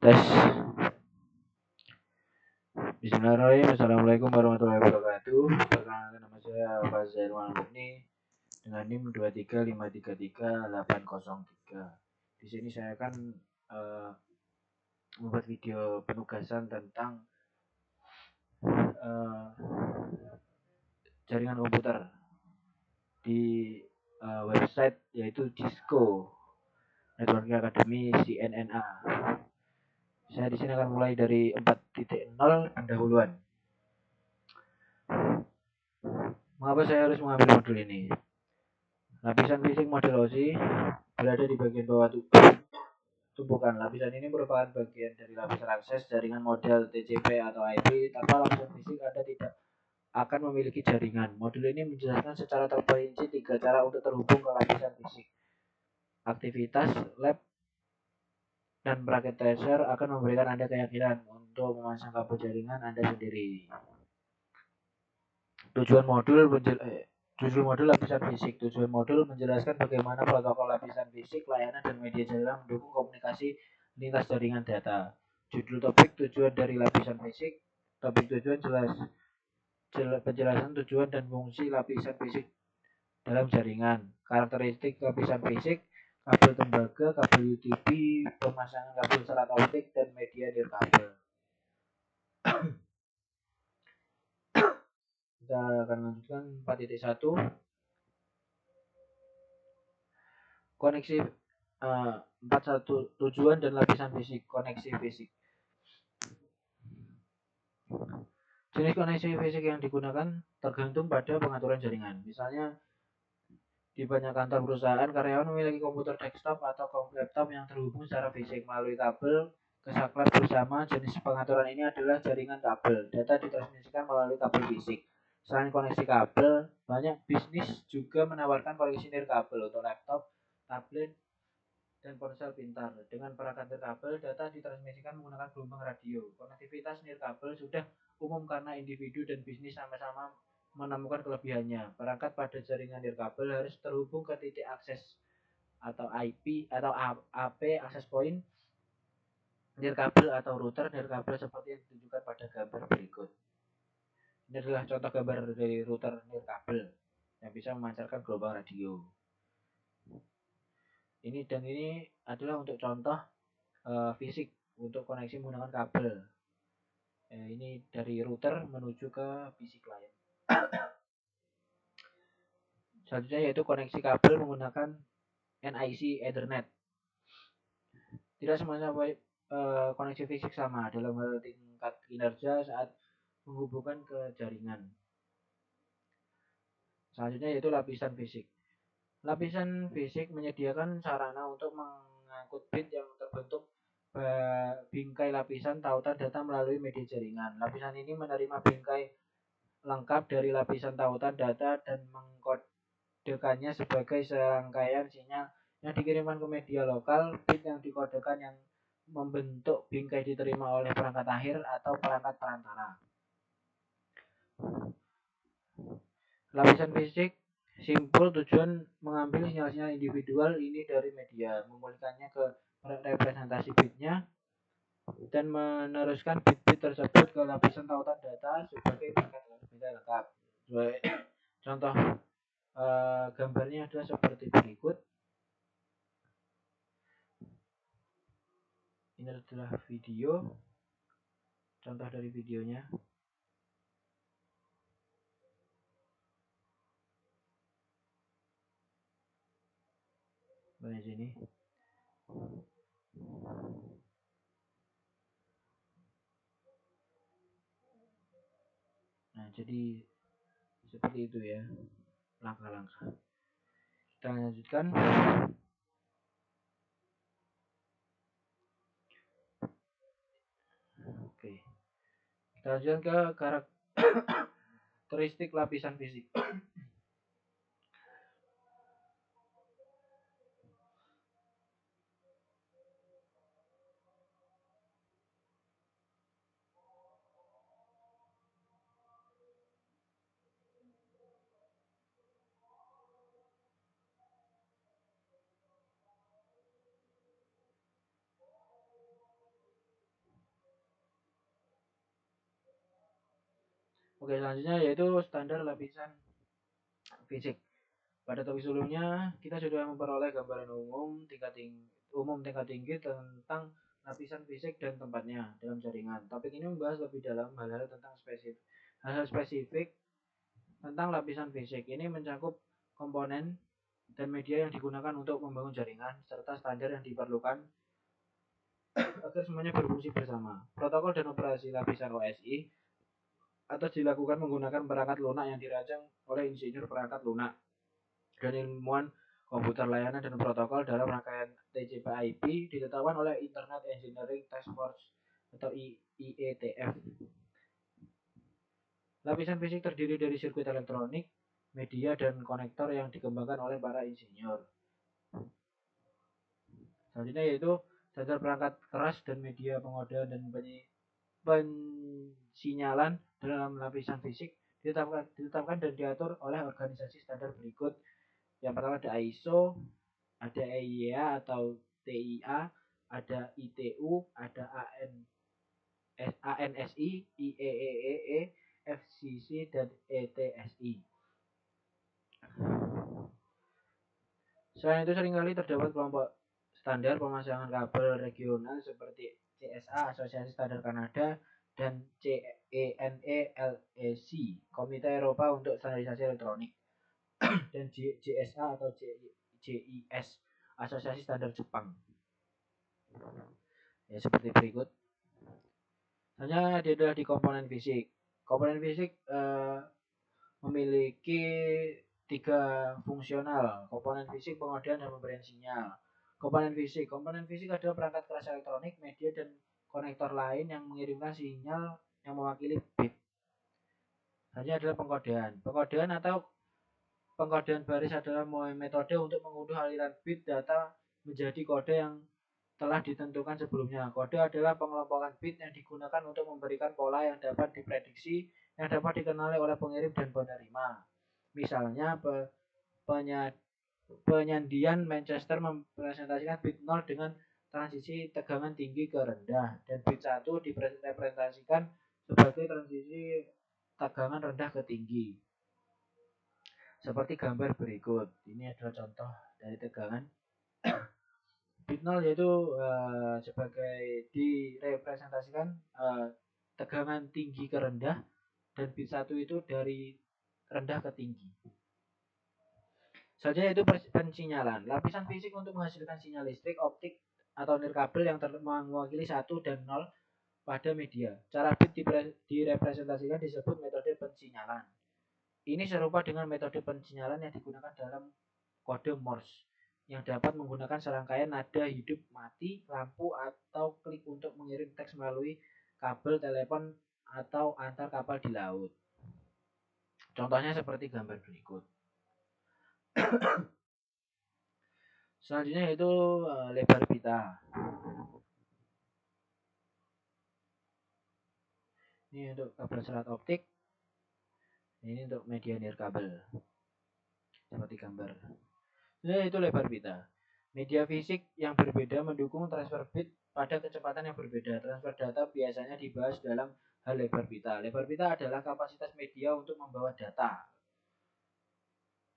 Tes. Bismillahirrahmanirrahim. Assalamualaikum warahmatullahi wabarakatuh. Perkenalkan, nama saya Fazail Malmuni dengan NIM 235333803. Di sini saya akan membuat video penugasan tentang jaringan komputer di website yaitu Cisco Networking Academy CNNA. Saya di sini akan mulai dari 4.0 pendahuluan. Mengapa saya harus mengambil modul ini? Lapisan fisik model OSI berada di bagian bawah tumpukan. Lapisan ini merupakan bagian dari lapisan akses jaringan model TCP atau IP. Tanpa lapisan fisik, Anda tidak akan memiliki jaringan. Modul ini menjelaskan secara terperinci 3 cara untuk terhubung ke lapisan fisik. Aktivitas lab dan praktek tracer akan memberikan Anda keyakinan untuk memasang kabel jaringan Anda sendiri. Tujuan modul lapisan fisik. Tujuan modul menjelaskan bagaimana protokol lapisan fisik, layanan, dan media jaringan mendukung komunikasi lintas jaringan data. Judul topik tujuan dari lapisan fisik. Topik tujuan penjelasan tujuan dan fungsi lapisan fisik dalam jaringan. Karakteristik lapisan fisik, kabel tembaga, kabel UTP, pemasangan kabel serat optik, dan media nirkabel. Kita akan lanjutkan 4.1. Koneksi 41 tujuan dan lapisan fisik. Koneksi fisik. Jenis koneksi fisik yang digunakan tergantung pada pengaturan jaringan. Misalnya, di banyak kantor perusahaan, karyawan memiliki komputer desktop atau laptop yang terhubung secara fisik melalui kabel ke saklar bersama. Jenis pengaturan ini adalah jaringan kabel. Data ditransmisikan melalui kabel fisik. Selain koneksi kabel, banyak bisnis juga menawarkan koneksi nirkabel untuk laptop, tablet, dan ponsel pintar. Dengan perangkat nirkabel, data ditransmisikan menggunakan gelombang radio. Konektivitas nirkabel sudah umum karena individu dan bisnis sama-sama menemukan kelebihannya. Perangkat pada jaringan nirkabel harus terhubung ke titik akses atau IP atau AP access point nirkabel atau router nirkabel seperti yang ditunjukkan pada gambar berikut. Ini adalah contoh gambar dari router nirkabel yang bisa memancarkan gelombang radio. Ini adalah untuk contoh fisik untuk koneksi menggunakan kabel. Ini dari router menuju ke PC client. Selanjutnya yaitu koneksi kabel menggunakan NIC Ethernet. Tidak semuanya koneksi fisik sama dalam hal tingkat kinerja saat menghubungkan ke jaringan. Selanjutnya yaitu lapisan fisik. Lapisan fisik menyediakan sarana untuk mengangkut bit yang terbentuk bingkai lapisan tautan data melalui media jaringan. Lapisan ini menerima bingkai lengkap dari lapisan tautan data dan mengkodekannya sebagai serangkaian sinyal yang dikirimkan ke media lokal. Bit yang dikodekan yang membentuk bingkai diterima oleh perangkat akhir atau perangkat perantara. Lapisan fisik simpul tujuan mengambil sinyal-sinyal individual ini dari media, memulihkannya ke representasi bitnya, dan meneruskan bit-bit tersebut ke lapisan tautan data sebagai perangkat lengkap. Contoh gambarnya adalah seperti berikut. Ini adalah video, contoh dari videonya. Di sini. Nah, jadi seperti itu ya langkah-langkah. Kita lanjutkan. Oke. Kita lanjutkan ke karakteristik lapisan fisik. Oke, selanjutnya yaitu standar lapisan fisik. Pada topik sebelumnya kita sudah memperoleh gambaran tingkat tinggi tentang lapisan fisik dan tempatnya dalam jaringan. Topik ini membahas lebih dalam hal-hal spesifik tentang lapisan fisik. Ini mencakup komponen dan media yang digunakan untuk membangun jaringan serta standar yang diperlukan agar semuanya berfungsi bersama. Protokol dan operasi lapisan OSI atau dilakukan menggunakan perangkat lunak yang dirancang oleh insinyur perangkat lunak dan ilmuwan komputer layanan dan protokol dalam rangkaian TCP/IP ditetapkan oleh Internet Engineering Task Force atau IETF. Lapisan fisik terdiri dari sirkuit elektronik, media, dan konektor yang dikembangkan oleh para insinyur. Selanjutnya yaitu standar perangkat keras dan media pengodean dan pensinyalan dalam lapisan fisik ditetapkan dan diatur oleh organisasi standar berikut. Yang pertama ada ISO, ada EIA atau TIA, ada ITU, ada ANSI, IEEE, FCC, dan ETSI. Selain itu seringkali terdapat kelompok standar pemasangan kabel regional seperti CSA, Asosiasi Standar Kanada, dan CENELEC, Komite Eropa untuk Standarisasi Elektronik, dan JSA atau JIS, Asosiasi Standar Jepang. Ya, seperti berikut. Hanya dia adalah di komponen fisik. Komponen fisik memiliki 3 fungsional: komponen fisik, pengodean, dan pemberian sinyal. Komponen fisik adalah perangkat keras elektronik, media, dan konektor lain yang mengirimkan sinyal yang mewakili bit. Selanjutnya adalah pengkodean baris adalah metode untuk mengunduh aliran bit data menjadi kode yang telah ditentukan sebelumnya. Kode adalah pengelompokan bit yang digunakan untuk memberikan pola yang dapat diprediksi, yang dapat dikenali oleh pengirim dan penerima. Misalnya, penyandian Manchester merepresentasikan bit 0 dengan transisi tegangan tinggi ke rendah, dan bit 1 direpresentasikan sebagai transisi tegangan rendah ke tinggi. Seperti gambar berikut. Ini adalah contoh dari tegangan. Bit 0 yaitu sebagai direpresentasikan tegangan tinggi ke rendah, dan bit 1 itu dari rendah ke tinggi. Selanjutnya itu pensinyalan. Lapisan fisik untuk menghasilkan sinyal listrik, optik, atau nirkabel yang mewakili 1 dan 0 pada media. Cara bit direpresentasikan disebut metode pensinyalan. Ini serupa dengan metode pensinyalan yang digunakan dalam kode Morse, yang dapat menggunakan serangkaian nada hidup mati, lampu, atau klik untuk mengirim teks melalui kabel telepon atau antar kapal di laut. Contohnya seperti gambar berikut. Selanjutnya yaitu lebar pita. Ini untuk kabel serat optik. Ini untuk media nirkabel. Seperti gambar. Ini itu lebar pita. Media fisik yang berbeda mendukung transfer bit pada kecepatan yang berbeda. Transfer data biasanya dibahas dalam hal lebar pita. Lebar pita adalah kapasitas media untuk membawa data.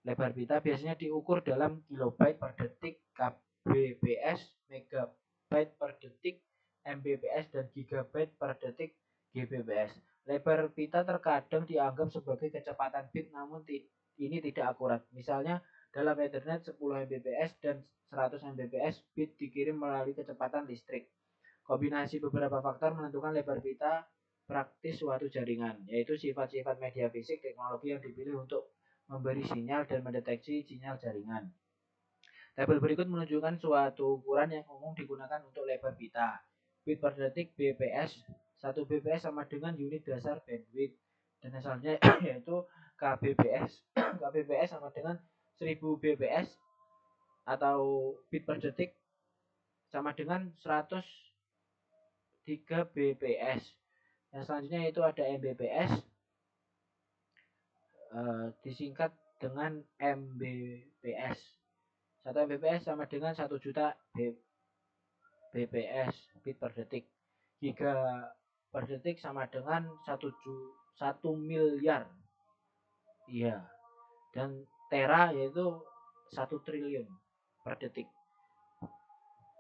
Lebar pita biasanya diukur dalam kilobyte per detik, kbps, megabyte per detik, mbps, dan gigabyte per detik, gbps. Lebar pita terkadang dianggap sebagai kecepatan bit, namun ini tidak akurat. Misalnya, dalam Ethernet 10 Mbps dan 100 Mbps bit dikirim melalui kecepatan listrik. Kombinasi beberapa faktor menentukan lebar pita praktis suatu jaringan, yaitu sifat-sifat media fisik, teknologi yang dipilih untuk memberi sinyal, dan mendeteksi sinyal jaringan. Tabel berikut menunjukkan suatu ukuran yang umum digunakan untuk lebar pita. Bit per detik bps. 1 bps sama dengan unit dasar bandwidth. Dan asalnya yaitu kbps. Kbps sama dengan 1000 bps atau bit per detik sama dengan 103 bps. Yang selanjutnya itu ada mbps, disingkat dengan mbps. 1 mbps sama dengan 1 juta bps, bit per detik. Giga per detik sama dengan 1 1 miliar. Iya. Dan tera yaitu 1 triliun per detik.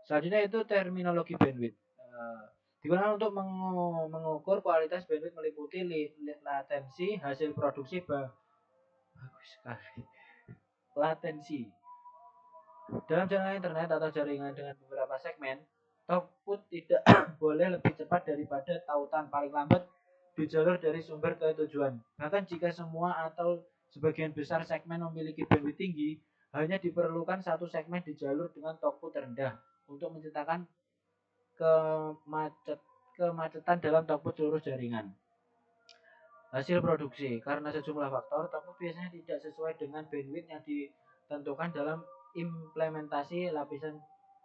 Selanjutnya itu terminologi bandwidth. Digunakan untuk mengukur kualitas bandwidth meliputi latensi, hasil produksi bagus sekali. Latensi. Dalam jaringan internet atau jaringan dengan beberapa segmen, output tidak boleh lebih cepat daripada tautan paling lambat di jalur dari sumber ke tujuan. Bahkan jika semua atau sebagian besar segmen memiliki bandwidth tinggi, hanya diperlukan satu segmen di jalur dengan output terendah untuk menciptakan kemacetan dalam output seluruh jaringan. Hasil produksi, karena sejumlah faktor, output biasanya tidak sesuai dengan bandwidth yang ditentukan dalam implementasi lapisan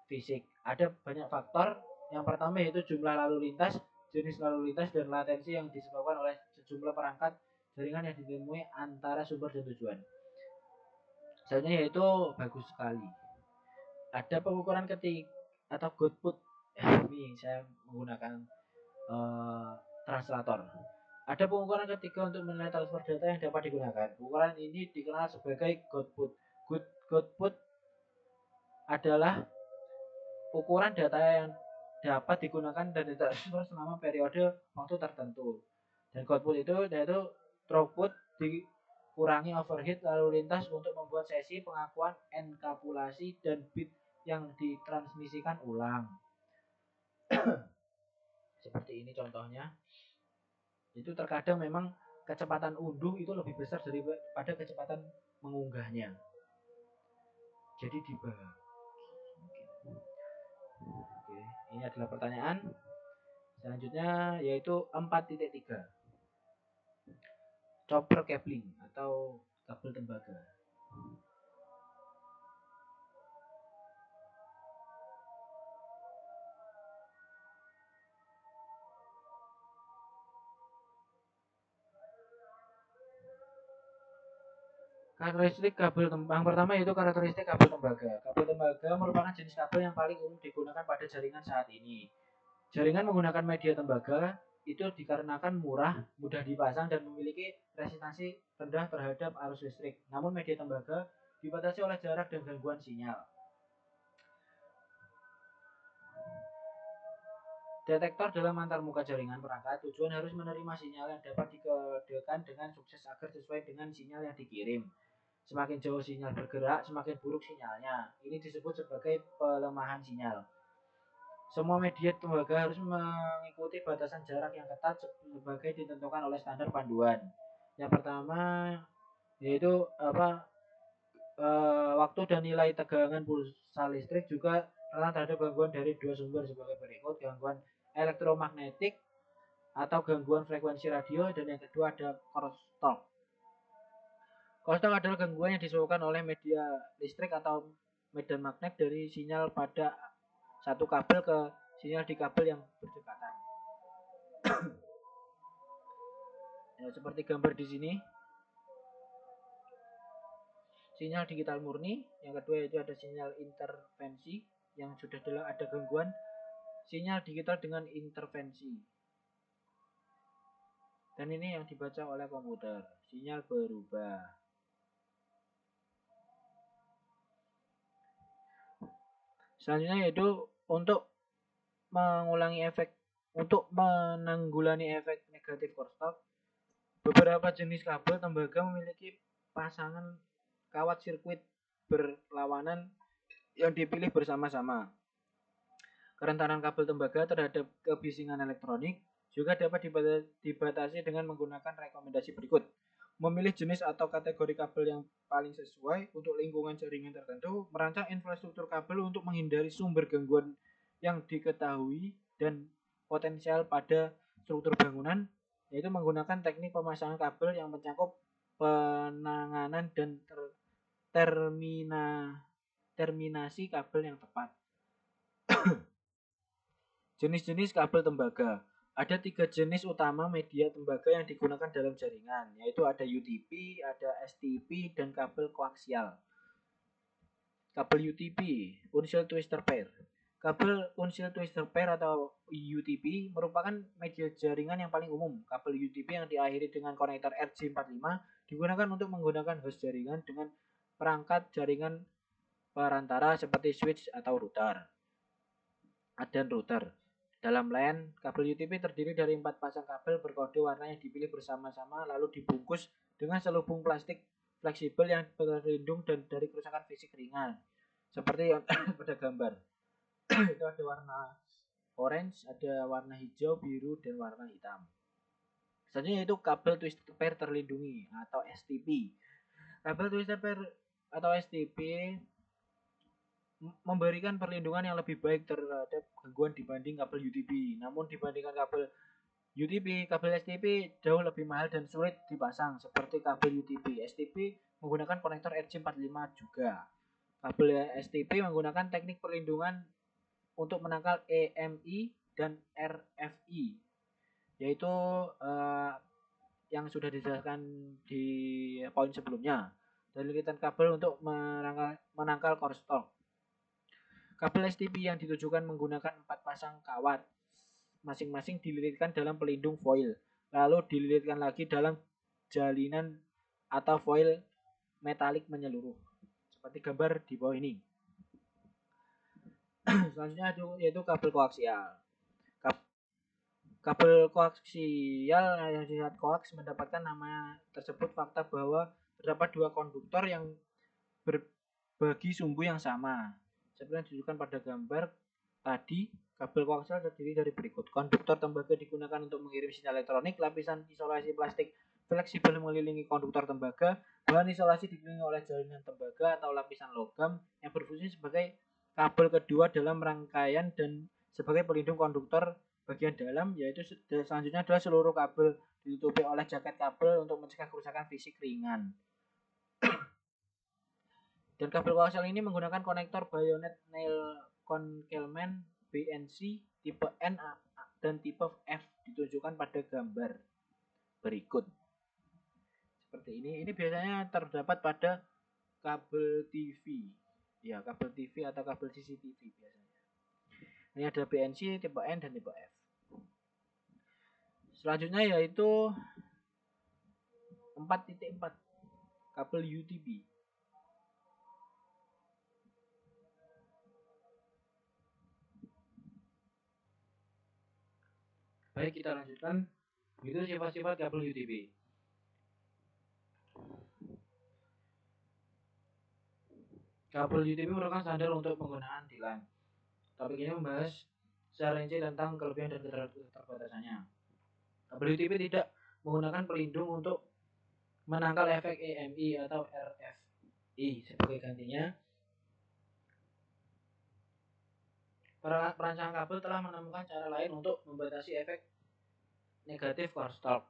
fisik. Ada banyak faktor. Yang pertama yaitu jumlah lalu lintas, jenis lalu lintas, dan latensi yang disebabkan oleh sejumlah perangkat jaringan yang ditemui antara sumber dan tujuan. Selanjutnya yaitu bagus sekali. Ada pengukuran ketik atau output. Ini saya menggunakan translator. Ada pengukuran ketiga untuk menilai transfer data yang dapat digunakan. Pengukuran ini dikenal sebagai output. Output adalah ukuran data yang dapat digunakan dan ditransfer selama periode waktu tertentu. Dan output itu yaitu throughput dikurangi overhead lalu lintas untuk membuat sesi pengakuan enkapsulasi dan bit yang ditransmisikan ulang. Seperti ini contohnya. Itu terkadang memang kecepatan unduh itu lebih besar daripada kecepatan mengunggahnya. Jadi dibagi. Oke, ini adalah pertanyaan. Selanjutnya yaitu 4.3. Copper cabling atau kabel tembaga. Karakteristik kabel tembaga. Yang pertama yaitu karakteristik kabel tembaga. Kabel tembaga merupakan jenis kabel yang paling umum digunakan pada jaringan saat ini. Jaringan menggunakan media tembaga itu dikarenakan murah, mudah dipasang, dan memiliki resistansi rendah terhadap arus listrik. Namun media tembaga dibatasi oleh jarak dan gangguan sinyal. Detektor dalam antarmuka jaringan perangkat tujuan harus menerima sinyal yang dapat dikodekan dengan sukses agar sesuai dengan sinyal yang dikirim. Semakin jauh sinyal bergerak, semakin buruk sinyalnya. Ini disebut sebagai pelemahan sinyal. Semua media tembaga harus mengikuti batasan jarak yang ketat sebagai ditentukan oleh standar panduan. Yang pertama yaitu waktu dan nilai tegangan pulsa listrik juga rentan terhadap gangguan dari dua sumber sebagai berikut: gangguan elektromagnetik atau gangguan frekuensi radio, dan yang kedua ada crosstalk. Crosstalk adalah gangguan yang disebabkan oleh media listrik atau medan magnet dari sinyal pada satu kabel ke sinyal di kabel yang berdekatan. Ya, seperti gambar di sini. Sinyal digital murni. Yang kedua yaitu ada sinyal intervensi yang sudah ada gangguan. Sinyal digital dengan intervensi. Dan ini yang dibaca oleh komputer. Sinyal berubah. Selanjutnya yaitu untuk menanggulangi efek negatif crosstalk, beberapa jenis kabel tembaga memiliki pasangan kawat sirkuit berlawanan yang dipilih bersama-sama. Kerentanan kabel tembaga terhadap kebisingan elektronik juga dapat dibatasi dengan menggunakan rekomendasi berikut. Memilih jenis atau kategori kabel yang paling sesuai untuk lingkungan jaringan tertentu, merancang infrastruktur kabel untuk menghindari sumber gangguan yang diketahui dan potensial pada struktur bangunan, yaitu menggunakan teknik pemasangan kabel yang mencakup penanganan dan terminasi kabel yang tepat. Jenis-jenis kabel tembaga. Ada 3 jenis utama media tembaga yang digunakan dalam jaringan, yaitu ada UTP, ada STP, dan kabel koaksial. Kabel UTP, Universal Twistor Pair. Kabel Unsil Twisted Pair atau UTP merupakan media jaringan yang paling umum. Kabel UTP yang diakhiri dengan konektor RJ45 digunakan untuk menggunakan host jaringan dengan perangkat jaringan perantara seperti switch atau router. Dan router. Dalam LAN, kabel UTP terdiri dari 4 pasang kabel berkode warna yang dipilih bersama-sama lalu dibungkus dengan selubung plastik fleksibel yang berlindung dan dari kerusakan fisik ringan. Seperti yang pada gambar. Itu ada warna orange, ada warna hijau, biru, dan warna hitam. Selanjutnya itu kabel twisted pair terlindungi atau STP. Kabel twisted pair atau STP memberikan perlindungan yang lebih baik terhadap gangguan dibanding kabel UTP. Namun dibandingkan kabel UTP, kabel STP jauh lebih mahal dan sulit dipasang seperti kabel UTP. STP menggunakan konektor RJ45 juga. Kabel STP menggunakan teknik perlindungan untuk menangkal EMI dan RFI, yaitu yang sudah dijelaskan di poin sebelumnya. Dan lilitan kabel untuk menangkal crosstalk. Kabel STP yang ditujukan menggunakan 4 pasang kawat, masing-masing dililitkan dalam pelindung foil, lalu dililitkan lagi dalam jalinan atau foil metalik menyeluruh, seperti gambar di bawah ini. Selanjutnya yaitu kabel koaksial. Kabel koaksial yang disebut koaks mendapatkan nama tersebut fakta bahwa terdapat 2 konduktor yang berbagi sumbu yang sama. Seperti yang ditunjukkan pada gambar tadi, kabel koaksial terdiri dari berikut. Konduktor tembaga digunakan untuk mengirim sinyal elektronik, lapisan isolasi plastik fleksibel mengelilingi konduktor tembaga, bahan isolasi dikelilingi oleh jalinan tembaga atau lapisan logam yang berfungsi sebagai kabel kedua dalam rangkaian dan sebagai pelindung konduktor bagian dalam, yaitu selanjutnya adalah seluruh kabel ditutupi oleh jaket kabel untuk mencegah kerusakan fisik ringan. Dan kabel koaksial ini menggunakan konektor bayonet nail concealment BNC tipe N dan tipe F ditunjukkan pada gambar berikut. Seperti ini. Ini biasanya terdapat pada kabel TV. Ya, kabel TV atau kabel CCTV biasanya. Ini ada BNC tipe N dan tipe F. Selanjutnya yaitu 4.4 kabel UTP. Baik, kita lanjutkan. Itu sifat-sifat kabel UTP. Kabel UTP merupakan standar untuk penggunaan di LAN. Topik ini membahas secara rinci tentang kelebihan dan keterbatasannya. Kabel UTP tidak menggunakan pelindung untuk menangkal efek EMI atau RFI. Sebagai gantinya, perancang kabel telah menemukan cara lain untuk membatasi efek negatif crosstalk,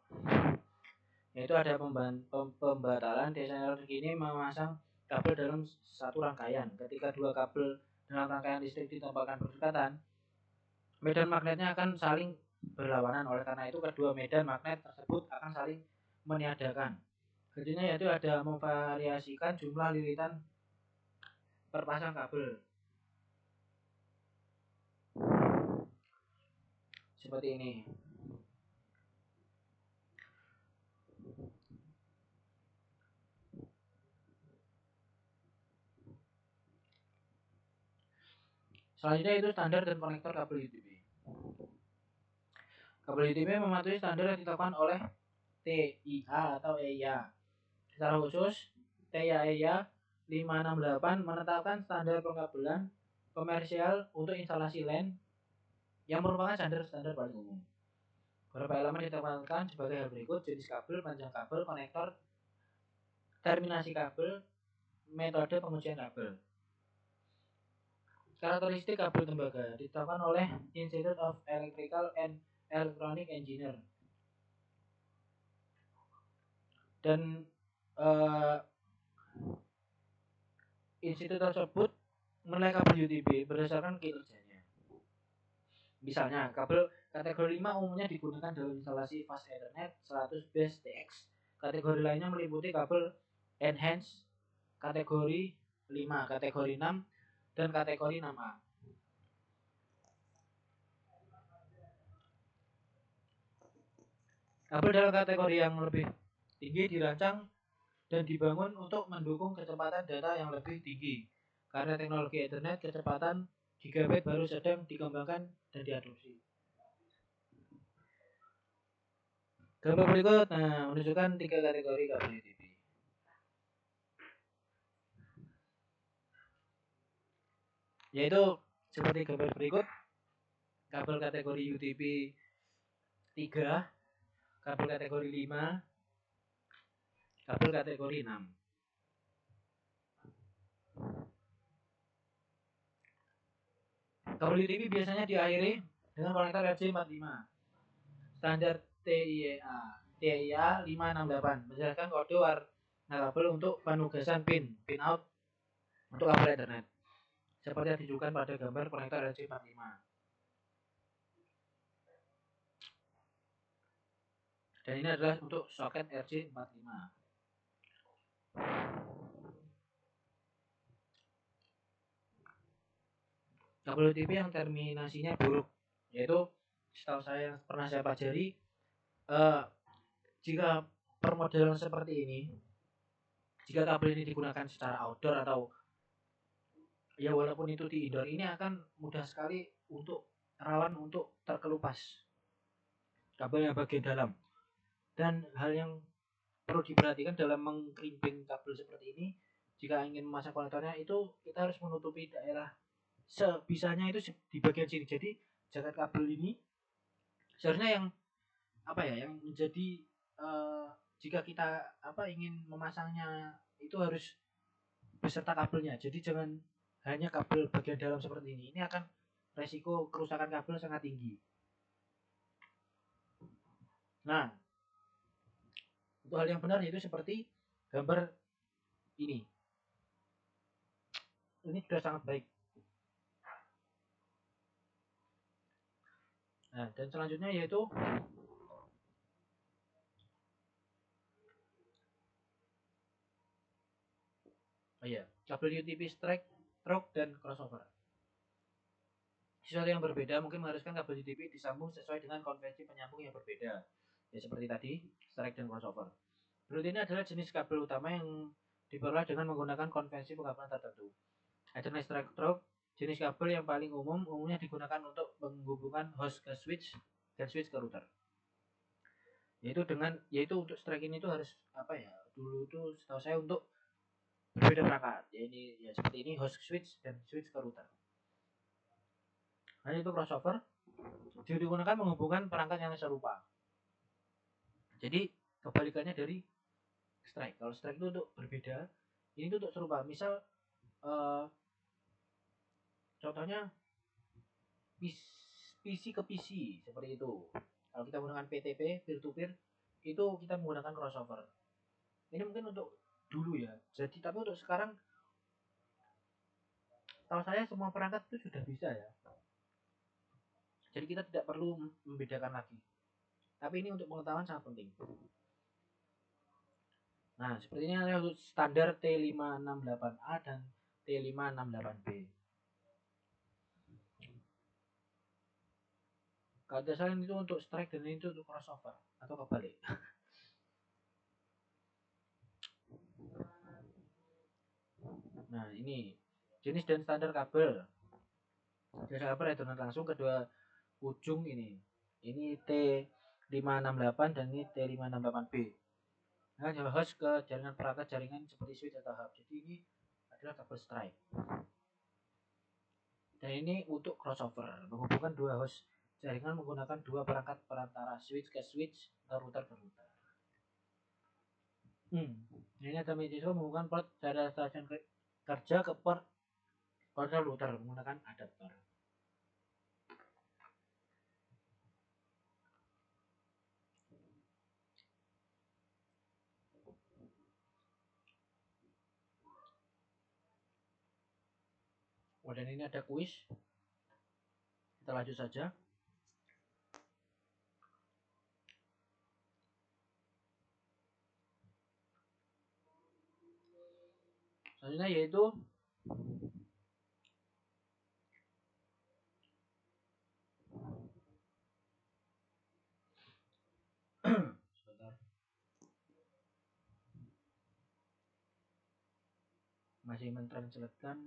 yaitu ada pembatalan. Desainer terkini memasang kabel dalam satu rangkaian. Ketika 2 kabel dalam rangkaian listrik ditempelkan berdekatan, medan magnetnya akan saling berlawanan. Oleh karena itu, kedua medan magnet tersebut akan saling meniadakan. Gantinya yaitu ada memvariasikan jumlah lilitan per pasang kabel. Seperti ini. Selanjutnya itu standar dan konektor kabel UTP. Kabel UTP mematuhi standar yang ditetapkan oleh TIA atau EIA. Secara khusus, TIA 568 menetapkan standar pengkabelan komersial untuk instalasi LAN yang merupakan standar paling umum. Beberapa elemen ditetapkan sebagai hal berikut: jenis kabel, panjang kabel, konektor, terminasi kabel, metode pengujian kabel. Karakteristik kabel tembaga ditetapkan oleh Institute of Electrical and Electronic Engineer. Dan institut tersebut menilai kabel UTP berdasarkan kinerjanya. Misalnya, kabel kategori 5 umumnya digunakan dalam instalasi fast Ethernet 100 base TX. Kategori lainnya meliputi kabel enhanced kategori 5, kategori 6, dan kategori 6A. Kabel dalam kategori yang lebih tinggi dirancang dan dibangun untuk mendukung kecepatan data yang lebih tinggi. Karena teknologi Ethernet, kecepatan gigabit baru sedang dikembangkan dan diadopsi. Gambar berikut menunjukkan 3 kategori kabel UTP. Yaitu seperti gambar berikut. Kabel kategori UTP 3, kabel kategori 5, kabel kategori 6. Kabel UTP biasanya diakhiri dengan konektor RJ45 standar TIA 568 menjelaskan kode warna kabel untuk penugasan pin out untuk kabel Ethernet seperti yang ditunjukkan pada gambar konektor RJ45. Dan ini adalah untuk soket RJ45. Kabel UTP yang terminasinya buruk, yaitu setahu saya yang pernah saya pelajari, jika permodelan seperti ini, jika kabel ini digunakan secara outdoor atau ya walaupun itu di indoor, ini akan mudah sekali untuk rawan untuk terkelupas kabel yang bagian dalam. Dan hal yang perlu diperhatikan dalam mengkrimping kabel seperti ini, jika ingin memasang konektornya itu kita harus menutupi daerah sebisanya itu di bagian sini. Jadi jaket kabel ini seharusnya yang yang menjadi jika kita ingin memasangnya itu harus beserta kabelnya. Jadi jangan hanya kabel bagian dalam seperti ini. Ini akan resiko kerusakan kabel sangat tinggi. Nah, untuk hal yang benar yaitu seperti gambar ini. Ini sudah sangat baik. Nah, dan selanjutnya yaitu kabel UTP strike, stroke, dan crossover. Sesuatu yang berbeda mungkin mengharuskan kabel UTP disambung sesuai dengan konvensi penyambung yang berbeda. Ya seperti tadi, strike dan crossover. Berikut ini adalah jenis kabel utama yang diperoleh dengan menggunakan konvensi penggabungan tertentu. Ethernet strike stroke, jenis kabel yang paling umumnya digunakan untuk menghubungkan host ke switch dan switch ke router. Yaitu untuk strike ini itu harus dulu itu setahu saya untuk berbeda perangkat. Seperti ini host switch dan switch ke router. Nah, itu crossover digunakan menghubungkan perangkat yang serupa. Jadi kebalikannya dari strike. Kalau strike itu untuk berbeda, ini itu untuk serupa. Misal contohnya PC ke PC seperti itu. Kalau kita menggunakan PTP peer to peer itu kita menggunakan crossover. Ini mungkin untuk dulu ya. Jadi tapi untuk sekarang tahu saya semua perangkat itu sudah bisa ya. Jadi kita tidak perlu membedakan lagi. Tapi ini untuk pengetahuan sangat penting. Nah, seperti ini adalah standar T568A dan T568B. Kalau tidak salah itu untuk strike dan ini untuk crossover atau kebalik. Nah, ini jenis dan standar kabel. Jenis kabel Ethernet langsung kedua ujung ini. Ini T568 dan ini T568B. Nah, host ke jaringan perangkat jaringan seperti switch atau hub. Jadi ini adalah kabel strike. Dan ini untuk crossover, menghubungkan dua host jaringan menggunakan dua perangkat perantara switch ke switch atau router ke router. Ini ada mekanisme menghubungkan port dari stasiun kerja ke port router menggunakan adapter. Dan ini ada kuis. Kita lanjut saja. Selanjutnya yaitu masih mentranslatekan.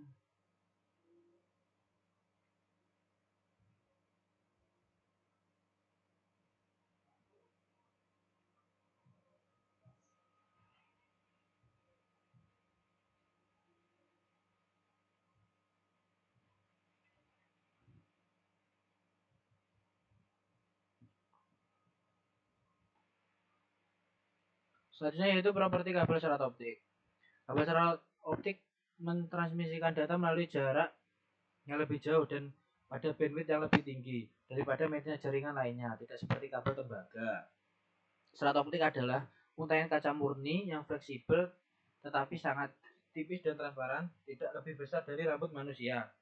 Selanjutnya yaitu properti kabel serat optik. Kabel serat optik mentransmisikan data melalui jarak yang lebih jauh dan pada bandwidth yang lebih tinggi daripada media jaringan lainnya, tidak seperti kabel tembaga. Serat optik adalah untaian kaca murni yang fleksibel tetapi sangat tipis dan transparan, tidak lebih besar dari rambut manusia.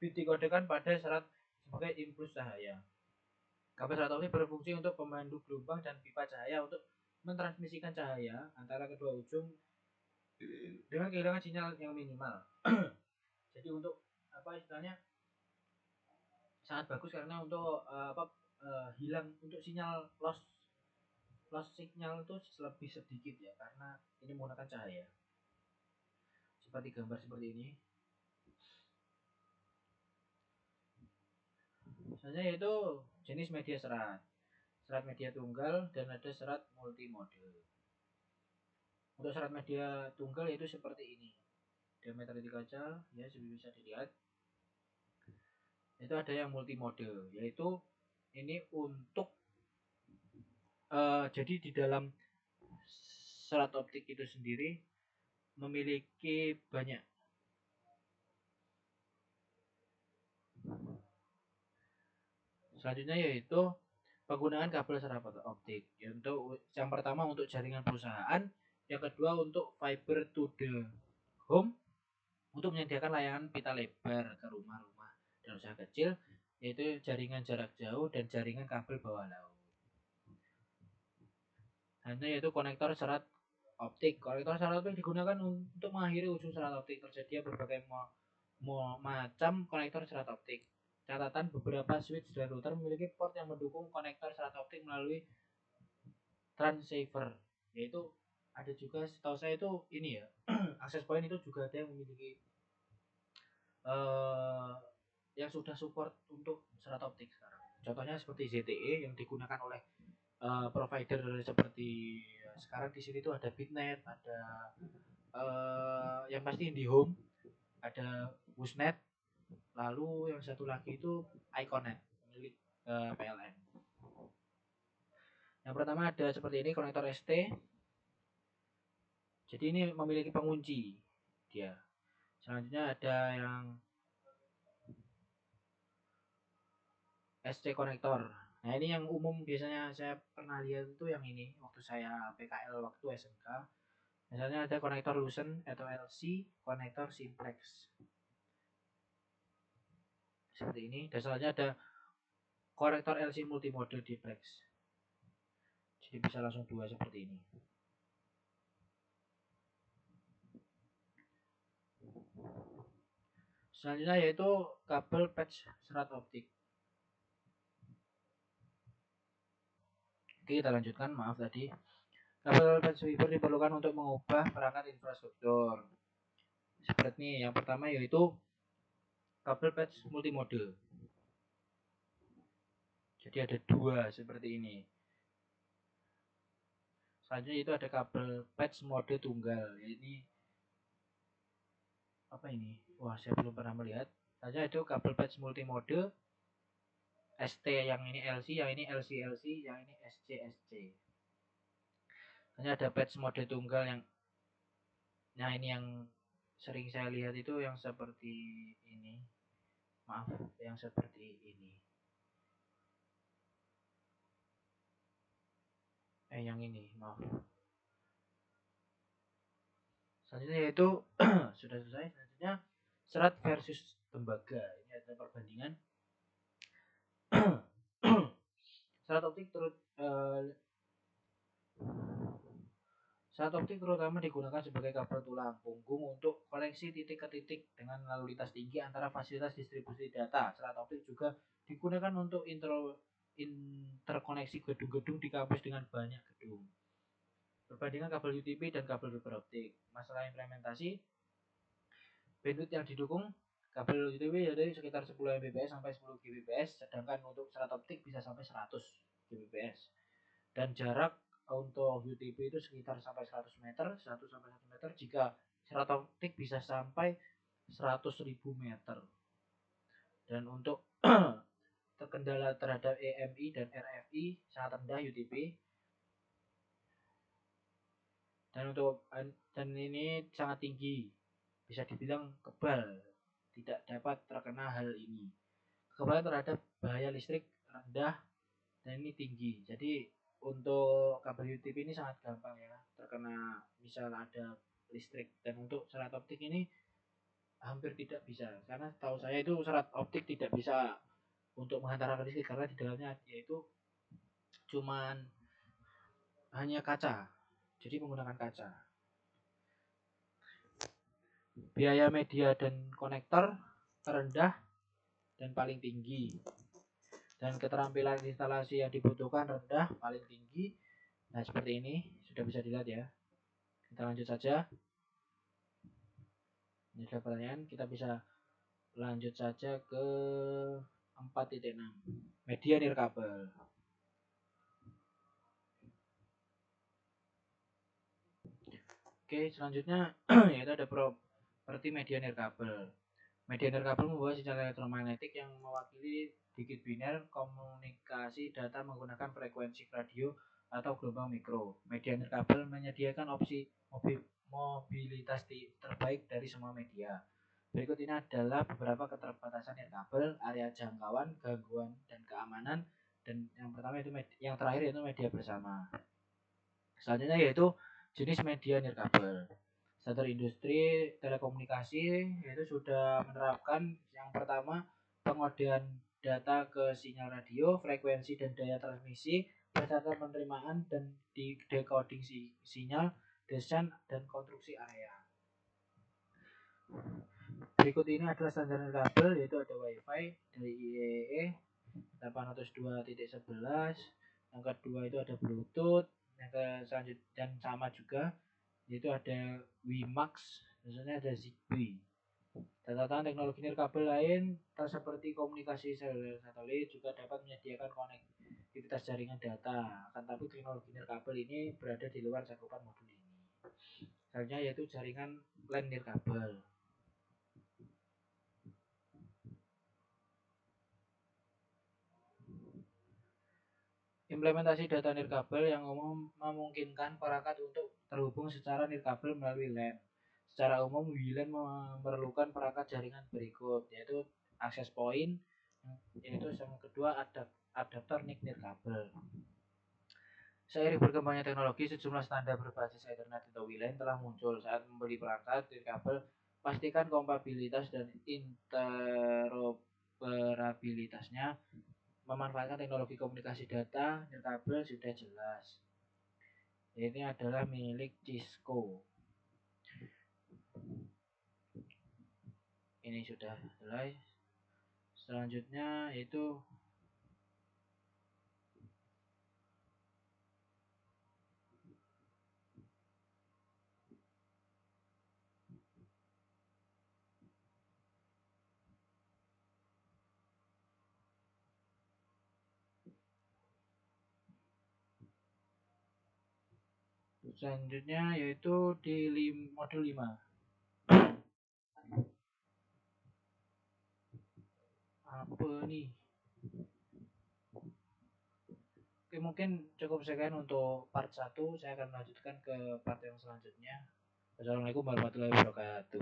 Dikodekan pada serat sebagai impuls cahaya. Kabel serat optik berfungsi untuk pemandu gelombang dan pipa cahaya untuk mentransmisikan cahaya antara kedua ujung dengan kehilangan sinyal yang minimal. Jadi untuk apa istilahnya sangat bagus karena untuk hilang untuk sinyal loss signal itu lebih sedikit ya, karena ini menggunakan cahaya. Seperti gambar seperti ini. Misalnya yaitu jenis media serat. Serat media tunggal dan ada serat multimode. Untuk serat media tunggal yaitu seperti ini. Diameter titik kaca ya bisa dilihat. Itu ada yang multimode, yaitu ini untuk jadi di dalam serat optik itu sendiri memiliki banyak. Selanjutnya yaitu penggunaan kabel serat optik. Untuk yang pertama untuk jaringan perusahaan, yang kedua untuk fiber to the home untuk menyediakan layanan pita lebar ke rumah-rumah dan usaha kecil, yaitu jaringan jarak jauh dan jaringan kabel bawah laut. Hanya yaitu konektor serat optik. Konektor serat optik digunakan untuk mengakhiri ujung serat optik. Tersedia berbagai macam konektor serat optik. Catatan beberapa switch dan router memiliki port yang mendukung konektor serat optik melalui transceiver. Yaitu ada juga, setahu saya itu ini ya, access point itu juga ada yang memiliki yang sudah support untuk serat optik sekarang. Contohnya seperti ZTE yang digunakan oleh provider seperti sekarang di sini tuh ada Bitnet, ada yang pasti IndiHome, ada Wusnet, lalu yang satu lagi itu Iconet milik PLN. Yang pertama ada seperti ini konektor ST. Jadi ini memiliki pengunci dia. Selanjutnya ada yang SC konektor. Nah ini yang umum biasanya saya pernah lihat itu yang ini waktu saya PKL waktu SMK. Misalnya ada konektor Lucent atau LC, konektor simplex. Seperti ini. Dan selanjutnya ada konektor LC multimode diplex. Jadi bisa langsung dua seperti ini. Selanjutnya yaitu kabel patch serat optik. Oke, kita lanjutkan. Maaf tadi. Kabel patch fiber diperlukan untuk mengubah perangkat infrastruktur. Seperti ini. Yang pertama yaitu kabel patch multimode. Jadi ada dua seperti ini. Selanjutnya itu ada kabel patch mode tunggal. Ini apa ini? Wah, saya belum pernah melihat. Saja itu kabel patch multimode ST, yang ini LC, yang ini LC, yang ini SC. Hanya ada patch mode tunggal yang, nah ini yang sering saya lihat itu yang seperti ini. Maaf, yang seperti ini. Yang ini, maaf. Selanjutnya yaitu sudah selesai. Selanjutnya serat versus tembaga. Ini ada perbandingan. Serat optik serat optik terutama digunakan sebagai kabel tulang punggung untuk koneksi titik ke titik dengan lalu lintas tinggi antara fasilitas distribusi data. Serat optik juga digunakan untuk interkoneksi gedung-gedung di kampus dengan banyak gedung. Perbandingan kabel UTP dan kabel fiber optik. Masalah implementasi, bandwidth yang didukung kabel UTP ya dari sekitar 10 Mbps sampai 10 Gbps, sedangkan untuk serat optik bisa sampai 100 Gbps. Dan jarak untuk UTP itu sekitar sampai 100 meter, 1 sampai 1 meter, jika serat optik bisa sampai 100.000 meter. Dan untuk terkendala terhadap EMI dan RFI sangat rendah UTP. Dan ini sangat tinggi, bisa dibilang kebal, tidak dapat terkena hal ini. Kekebalan terhadap bahaya listrik rendah dan ini tinggi. Jadi untuk kabel UTP ini sangat gampang ya terkena misal ada listrik. Dan untuk serat optik ini hampir tidak bisa, karena tahu saya itu serat optik tidak bisa untuk menghantarkan listrik karena di dalamnya yaitu cuman hanya kaca, jadi menggunakan kaca. Biaya media dan konektor terendah dan paling tinggi, dan keterampilan instalasi yang dibutuhkan rendah paling tinggi. Nah seperti ini sudah bisa dilihat ya. Kita lanjut saja. Ini ada pertanyaan, kita bisa lanjut saja ke 4.6 media nirkabel. Oke, selanjutnya yaitu ada properti media nirkabel. Media nirkabel membawa sinyal elektromagnetik yang mewakili digit biner komunikasi data menggunakan frekuensi radio atau gelombang mikro. Media nirkabel menyediakan opsi mobilitas terbaik dari semua media. Berikut ini adalah beberapa keterbatasan nirkabel, area jangkauan, gangguan, dan keamanan. Dan yang pertama itu yang terakhir yaitu media bersama. Selanjutnya yaitu jenis media nirkabel. Standar industri telekomunikasi yaitu sudah menerapkan yang pertama pengodean data ke sinyal radio, frekuensi dan daya transmisi berdasarkan penerimaan dan decoding sinyal, desain dan konstruksi area. Berikut ini adalah standar nirkabel yaitu ada WiFi dari IEEE 802.11. Yang kedua itu ada Bluetooth. Yang selanjutnya dan sama juga yaitu ada WiMAX, misalnya ada Zigbee. Catatan teknologi nirkabel lain seperti komunikasi seluler satelit juga dapat menyediakan konektivitas jaringan data. Akan tapi teknologi nirkabel ini berada di luar cakupan modul ini. Selanjutnya yaitu jaringan LAN nirkabel. Implementasi data nirkabel yang umum memungkinkan perangkat untuk terhubung secara nirkabel melalui LAN. Secara umum, WLAN memerlukan perangkat jaringan berikut, yaitu access point, yaitu yang kedua adaptor NIC nirkabel. Seiring berkembangnya teknologi, sejumlah standar berbasis Ethernet atau WLAN telah muncul. Saat membeli perangkat nirkabel, pastikan kompatibilitas dan interoperabilitasnya. Memanfaatkan teknologi komunikasi data nirkabel sudah jelas. Ini adalah milik Cisco. Ini sudah jelas. Selanjutnya yaitu di modul 5. Apa nih? Oke, mungkin cukup sekian untuk part 1. Saya akan lanjutkan ke part yang selanjutnya. Wassalamualaikum warahmatullahi wabarakatuh.